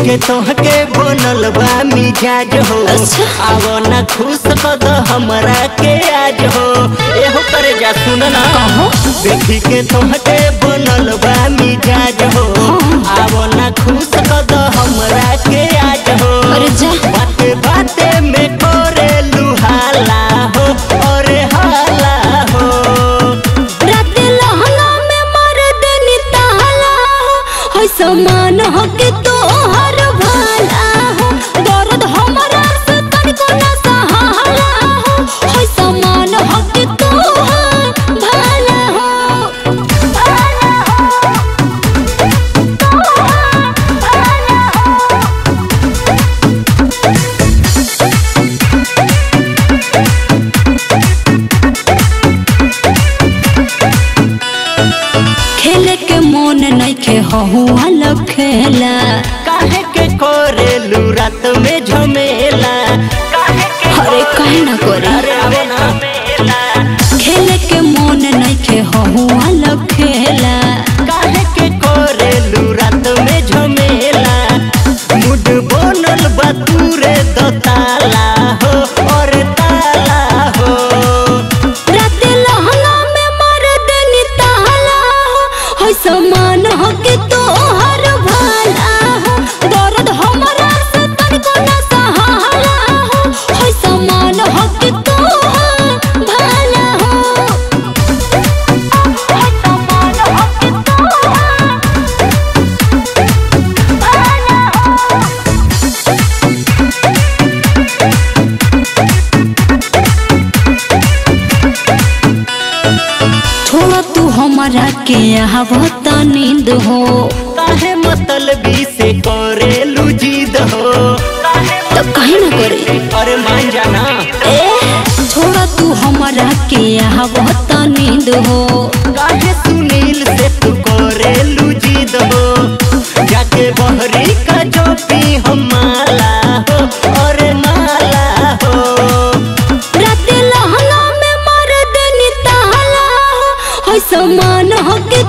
के तोहके बनल बा मिजाज हो। आवो ना खुश कद हमरा के आज हो। एहो करे जा सुन ना देखी के तोहके बनल बा मिजाज हो। आवो ना खुश कद हमरा के आज हो। बाते बाते में करे लुहाला हो और हाला हो। रात लहला में मर देनी ताला हो। समान हो के तो हर भाला हो। दर्द हमरा से तनिको ना सहाला हो। समान हो के तो भाला हो। खेले के मन नइखे हुआ खेला। काहे के करेलू रात में झमेला। अरे काहे ना करे। अरे ना खेले के मन नइखे हुआ खेला। काहे के करेलू रात में झमेला। मुड बनल बा तूरे दो ताला हो और ताला हो। रात लहला में मर देनी ताला हो। समान हो के तो हर भाला हो। दर्द हमरा से तनिको ना सहाला हो। समान हो के तो भाला हो। समान हो के तो भाला हो। छोड़ तू हमारा के आवत नींद हो। काहे मतलबी से करेलू जिद हो। तो कहीं ना करे। अरे मान जाना छोड़ तू हमारा के आवत नींद हो। काहे सुनील से तू करेलू जिद हो। जाके बहरी का जो पी हम माला हो और माला हो। रात लहला में मर देनी ताला हो। समान हो के